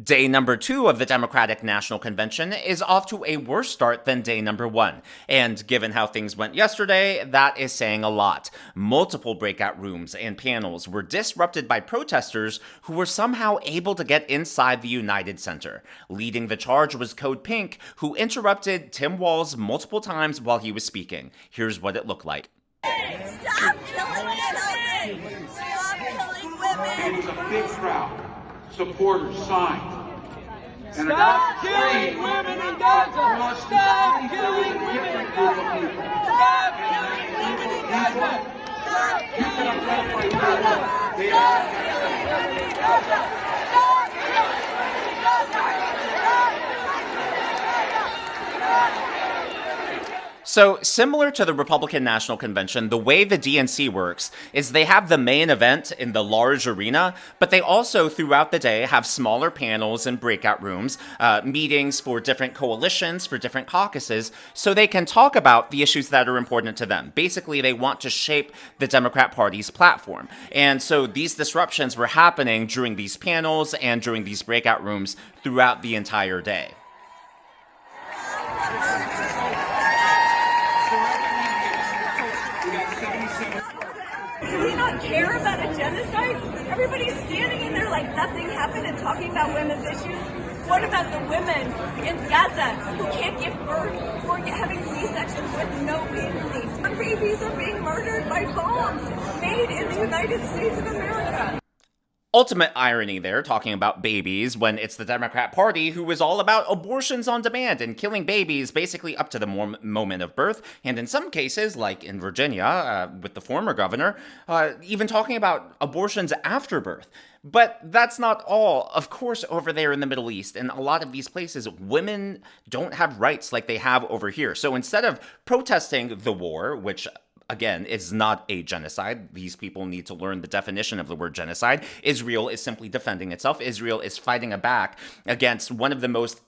Day number 2 of the Democratic National Convention is off to a worse start than day number 1. And given how things went yesterday, that is saying a lot. Multiple breakout rooms and panels were disrupted by protesters who were somehow able to get inside the United Center. Leading the charge was Code Pink, who interrupted Tim Walz multiple times while he was speaking. Here's what it looked like. Stop killing women! Stop killing women! It was a big crowd. Supporters signed. And Stop killing women in Gaza! Stop killing women in Gaza! Stop killing women in Gaza! Stop killing women in Gaza! Stop killing women in Gaza! Stop killing women in Gaza! So, similar to the Republican National Convention, the way the DNC works is they have the main event in the large arena, but they also, throughout the day, have smaller panels and breakout rooms, meetings for different coalitions, for different caucuses, so they can talk about the issues that are important to them. Basically, they want to shape the Democrat Party's platform. And so these disruptions were happening during these panels and during these breakout rooms throughout the entire day. Do we not care about a genocide? Everybody's standing in there like nothing happened and talking about women's issues. What about the women in Gaza who can't give birth, who are having C-sections with no pain relief? Our babies are being murdered by bombs made in the United States of America. Ultimate irony there, talking about babies, when it's the Democrat Party who is all about abortions on demand and killing babies basically up to the moment of birth, and in some cases, like in Virginia, with the former governor, even talking about abortions after birth. But that's not all. Of course, over there in the Middle East, in a lot of these places, women don't have rights like they have over here. So instead of protesting the war, which again, is not a genocide. These people need to learn the definition of the word genocide. Israel is simply defending itself. Israel is fighting back against one of the most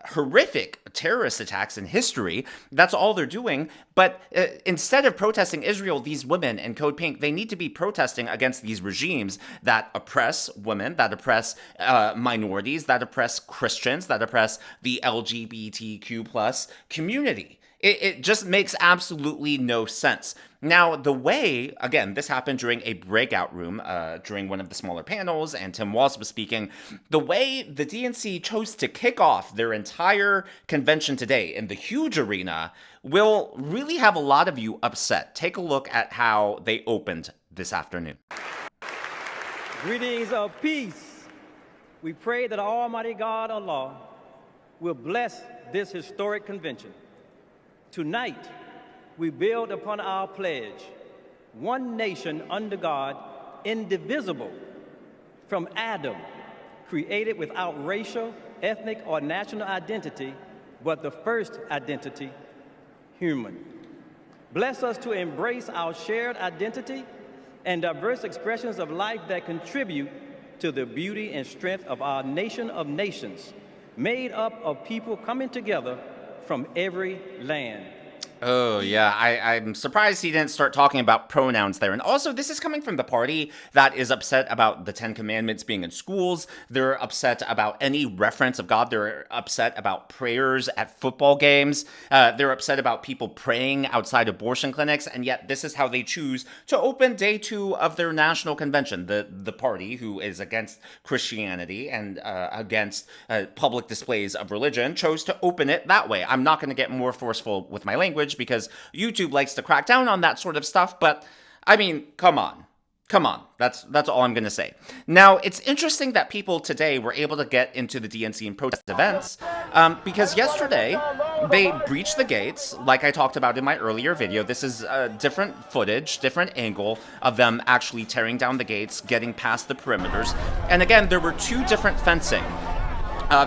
horrific terrorist attacks in history. That's all they're doing. But instead of protesting Israel, these women in Code Pink, they need to be protesting against these regimes that oppress women, that oppress minorities, that oppress Christians, that oppress the LGBTQ plus community. It just makes absolutely no sense. Now, the way, again, this happened during a breakout room, during one of the smaller panels, and Tim Walz was speaking, the way the DNC chose to kick off their entire convention today in the huge arena will really have a lot of you upset. Take a look at how they opened this afternoon. Greetings of peace. We pray that Almighty God, Allah, will bless this historic convention. Tonight, we build upon our pledge, one nation under God, indivisible, from Adam, created without racial, ethnic, or national identity, but the first identity, human. Bless us to embrace our shared identity and diverse expressions of life that contribute to the beauty and strength of our nation of nations, made up of people coming together from every land. Oh, yeah, I'm surprised he didn't start talking about pronouns there. And also, this is coming from the party that is upset about the Ten Commandments being in schools. They're upset about any reference of God. They're upset about prayers at football games. They're upset about people praying outside abortion clinics. And yet, this is how they choose to open day 2 of their national convention. The party who is against Christianity and against public displays of religion chose to open it that way. I'm not going to get more forceful with my language, because YouTube likes to crack down on that sort of stuff, but I mean, come on. That's all I'm going to say. Now, it's interesting that people today were able to get into the DNC and protest events because yesterday they breached the gates, like I talked about in my earlier video. This is different footage, different angle of them actually tearing down the gates, getting past the perimeters. And again, there were 2 different fencing.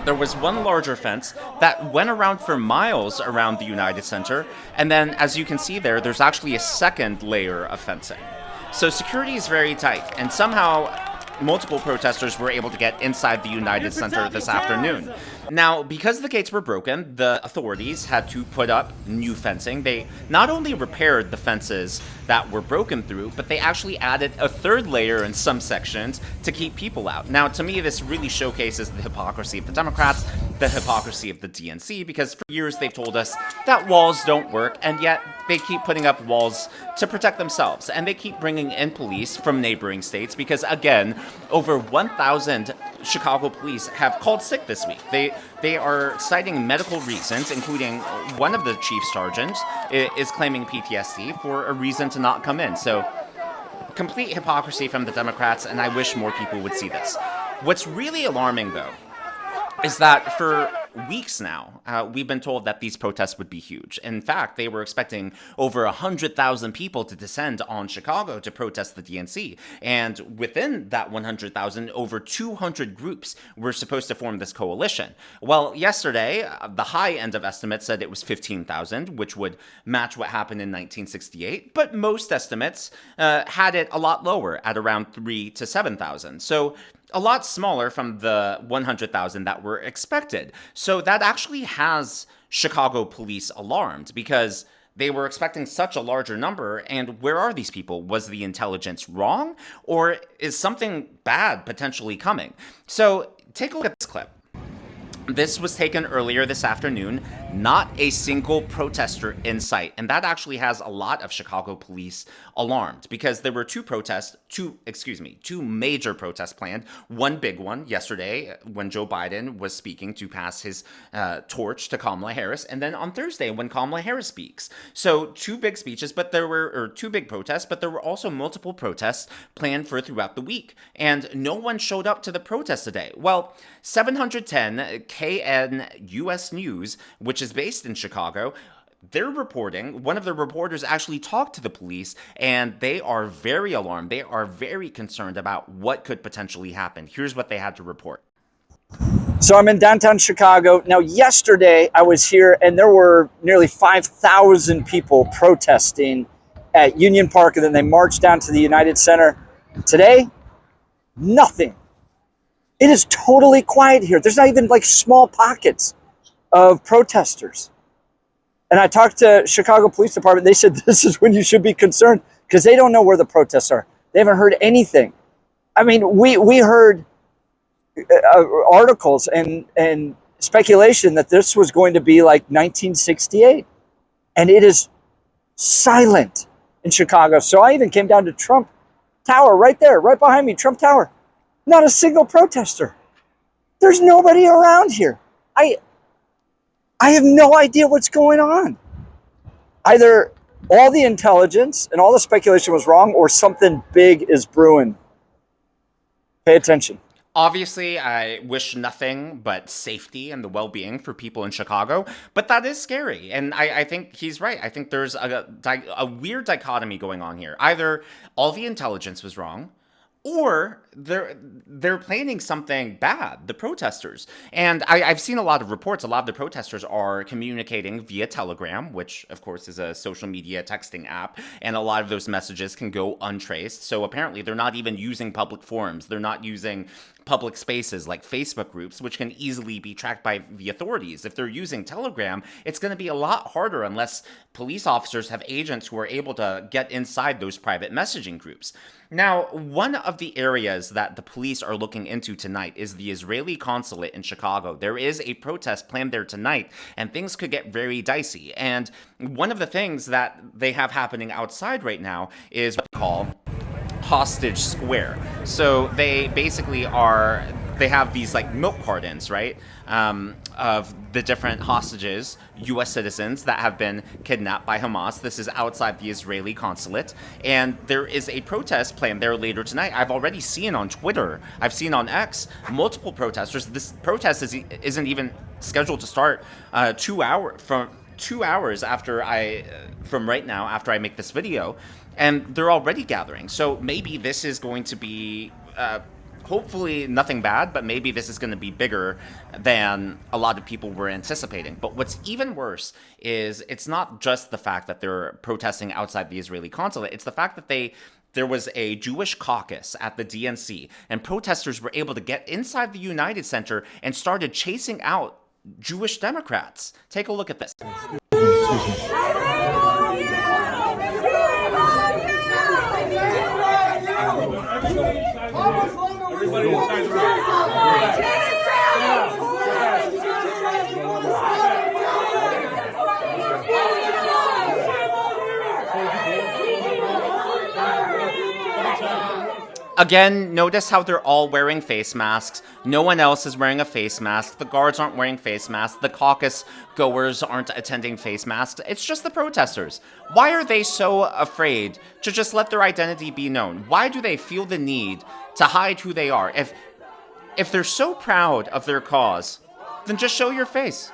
There was one larger fence that went around for miles around the United Center, and then, as you can see there, there's actually a second layer of fencing. So security is very tight, and somehow multiple protesters were able to get inside the United Center this afternoon. Now, because the gates were broken, the authorities had to put up new fencing. They not only repaired the fences that were broken through, but they actually added a third layer in some sections to keep people out. Now, to me, this really showcases the hypocrisy of the Democrats, the hypocrisy of the DNC, because for years they've told us that walls don't work, and yet they keep putting up walls to protect themselves, and they keep bringing in police from neighboring states because, again, over 1,000 Chicago police have called sick this week. They are citing medical reasons, including one of the chief sergeants is claiming PTSD for a reason to not come in. So, complete hypocrisy from the Democrats, and I wish more people would see this. What's really alarming, though, is that for weeks now, we've been told that these protests would be huge. In fact, they were expecting over 100,000 people to descend on Chicago to protest the DNC. And within that 100,000, over 200 groups were supposed to form this coalition. Well, yesterday, the high end of estimates said it was 15,000, which would match what happened in 1968. But most estimates had it a lot lower at around 3,000 to 7,000. So a lot smaller from the 100,000 that were expected. So that actually has Chicago police alarmed because they were expecting such a larger number. And where are these people? Was the intelligence wrong? Or is something bad potentially coming? So take a look at this clip. This was taken earlier this afternoon. Not a single protester in sight. And that actually has a lot of Chicago police alarmed because there were two major protests planned. One big one yesterday when Joe Biden was speaking to pass his torch to Kamala Harris. And then on Thursday when Kamala Harris speaks. So two big speeches, but two big protests, but there were also multiple protests planned for throughout the week. And no one showed up to the protest today. Well, 710 KNUS News, which is based in Chicago, they're reporting, one of the reporters actually talked to the police, and they are very alarmed. They are very concerned about what could potentially happen. Here's what they had to report. So I'm in downtown Chicago. Now, yesterday I was here, and there were nearly 5,000 people protesting at Union Park, and then they marched down to the United Center. Today, nothing. It is totally quiet here. There's not even like small pockets of protesters. And I talked to Chicago Police Department. They said this is when you should be concerned because they don't know where the protests are. They haven't heard anything. I mean, we heard articles and speculation that this was going to be like 1968. And it is silent in Chicago. So I even came down to Trump Tower right there, right behind me, Trump Tower. Not a single protester. There's nobody around here. I have no idea what's going on. Either all the intelligence and all the speculation was wrong or something big is brewing. Pay attention. Obviously, I wish nothing but safety and the well-being for people in Chicago, but that is scary. And I think he's right. I think there's a weird dichotomy going on here. Either all the intelligence was wrong, or they're planning something bad, the protesters. And I've seen a lot of reports. A lot of the protesters are communicating via Telegram, which, of course, is a social media texting app. And a lot of those messages can go untraced. So apparently they're not even using public forums. They're not using public spaces like Facebook groups, which can easily be tracked by the authorities. If they're using Telegram, it's going to be a lot harder unless police officers have agents who are able to get inside those private messaging groups. Now, one of the areas that the police are looking into tonight is the Israeli consulate in Chicago. There is a protest planned there tonight, and things could get very dicey. And one of the things that they have happening outside right now is what they call Hostage Square. So they basically they have these like milk cartons, right? Of the different hostages, U.S. citizens that have been kidnapped by Hamas. This is outside the Israeli consulate. And there is a protest planned there later tonight. I've already seen on Twitter, I've seen on X, multiple protesters. This protest isn't even scheduled to start 2 hours from right now after I make this video. And they're already gathering. So maybe this is going to be hopefully nothing bad, but maybe this is going to be bigger than a lot of people were anticipating. But what's even worse is it's not just the fact that they're protesting outside the Israeli consulate. It's the fact that they there was a Jewish caucus at the DNC, and protesters were able to get inside the United Center and started chasing out Jewish Democrats. Take a look at this. Again, notice how they're all wearing face masks. No one else is wearing a face mask. The guards aren't wearing face masks. The caucus goers aren't attending face masks. It's just the protesters. Why are they so afraid to just let their identity be known? Why do they feel the need to hide who they are? If they're so proud of their cause, then just show your face.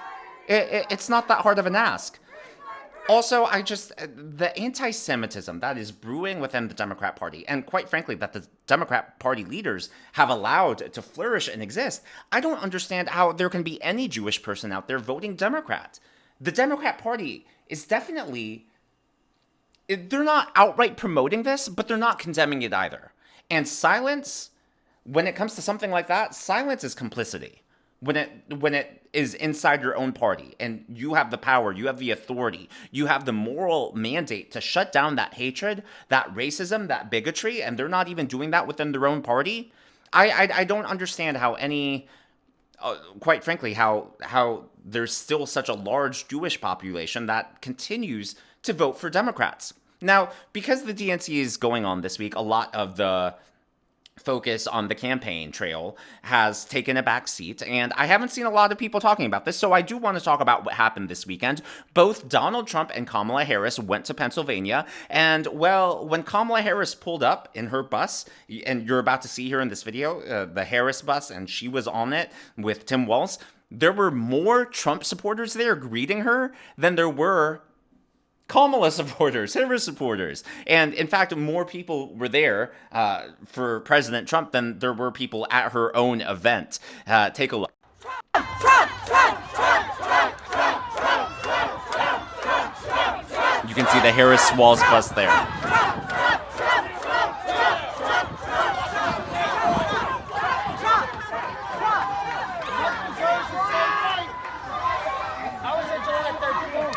It's not that hard of an ask. Also, the anti-Semitism that is brewing within the Democrat Party, and quite frankly, that the Democrat Party leaders have allowed to flourish and exist, I don't understand how there can be any Jewish person out there voting Democrat. The Democrat Party is definitely, they're not outright promoting this, but they're not condemning it either. And silence, when it comes to something like that, silence is complicity. When it is inside your own party and you have the power, you have the authority, you have the moral mandate to shut down that hatred, that racism, that bigotry, and they're not even doing that within their own party, I don't understand how quite frankly, how there's still such a large Jewish population that continues to vote for Democrats. Now, because the DNC is going on this week, a lot of the focus on the campaign trail has taken a back seat, and I haven't seen a lot of people talking about this, so I do want to talk about what happened this weekend. Both Donald Trump and Kamala Harris went to Pennsylvania, and well, when Kamala Harris pulled up in her bus, and you're about to see here in this video, the Harris bus, and she was on it with Tim Walz, there were more Trump supporters there greeting her than there were Kamala supporters, Harris supporters. And in fact, more people were there for President Trump than there were people at her own event. Take a look. You can see the Harris Walz bus there.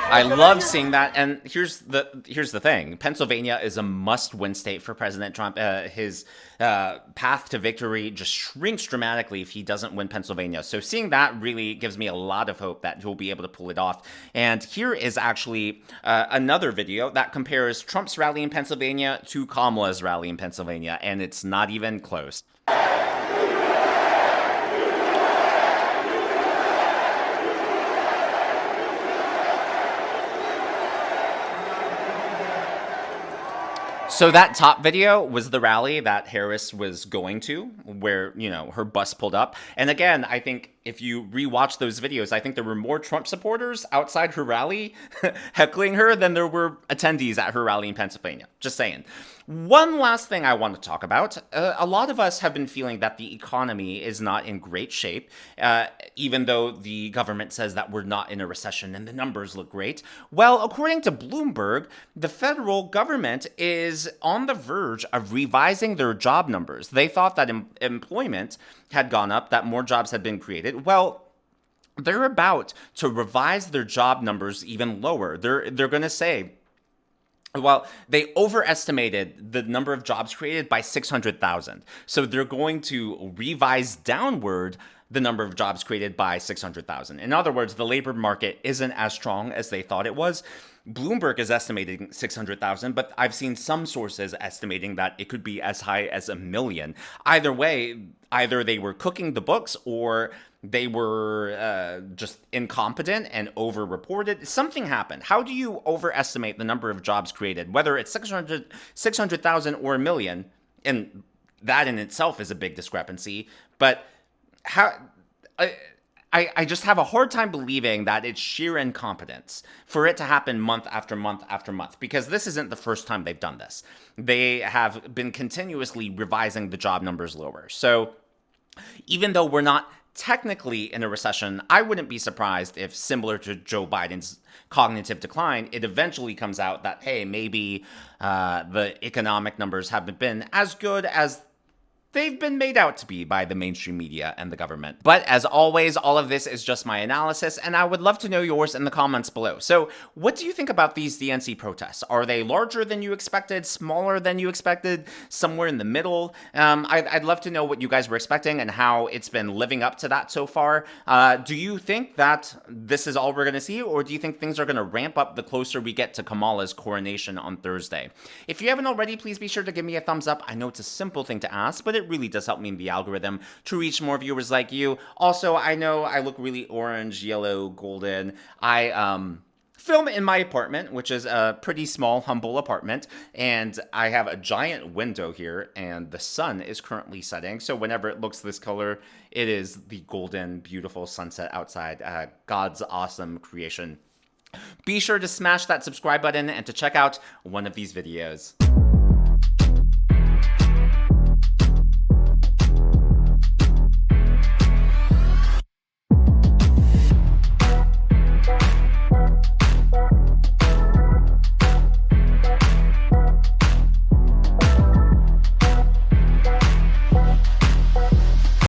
I love seeing that, and here's the thing. Pennsylvania is a must-win state for President Trump. His path to victory just shrinks dramatically if he doesn't win Pennsylvania. So seeing that really gives me a lot of hope that he'll be able to pull it off. And here is actually another video that compares Trump's rally in Pennsylvania to Kamala's rally in Pennsylvania, and it's not even close. So that top video was the rally that Harris was going to, where, you know, her bus pulled up. And again, I think if you rewatch those videos, I think there were more Trump supporters outside her rally heckling her than there were attendees at her rally in Pennsylvania. Just saying. One last thing I want to talk about. A lot of us have been feeling that the economy is not in great shape, even though the government says that we're not in a recession and the numbers look great. Well, according to Bloomberg, the federal government is on the verge of revising their job numbers. They thought that employment had gone up, that more jobs had been created. Well, they're about to revise their job numbers even lower. They're going to say, well, they overestimated the number of jobs created by 600,000. So they're going to revise downward the number of jobs created by 600,000. In other words, the labor market isn't as strong as they thought it was. Bloomberg is estimating 600,000, but I've seen some sources estimating that it could be as high as 1 million. Either way, either they were cooking the books or they were just incompetent and over-reported. Something happened. How do you overestimate the number of jobs created, whether it's 600,000 or 1 million? And that in itself is a big discrepancy. But how... I just have a hard time believing that it's sheer incompetence for it to happen month after month after month, because this isn't the first time they've done this. They have been continuously revising the job numbers lower. So even though we're not technically in a recession, I wouldn't be surprised if, similar to Joe Biden's cognitive decline, it eventually comes out that, hey, maybe the economic numbers haven't been as good as they've been made out to be by the mainstream media and the government. But as always, all of this is just my analysis, and I would love to know yours in the comments below. So what do you think about these DNC protests? Are they larger than you expected, smaller than you expected, somewhere in the middle? I'd love to know what you guys were expecting and how it's been living up to that so far. Do you think that this is all we're going to see, or do you think things are going to ramp up the closer we get to Kamala's coronation on Thursday? If you haven't already, please be sure to give me a thumbs up. I know it's a simple thing to ask, but it really does help me in the algorithm to reach more viewers like you. Also, I know I look really orange, yellow, golden. I film in my apartment, which is a pretty small, humble apartment, and I have a giant window here, and the sun is currently setting, so whenever it looks this color, it is the golden, beautiful sunset outside. God's awesome creation. Be sure to smash that subscribe button and to check out one of these videos.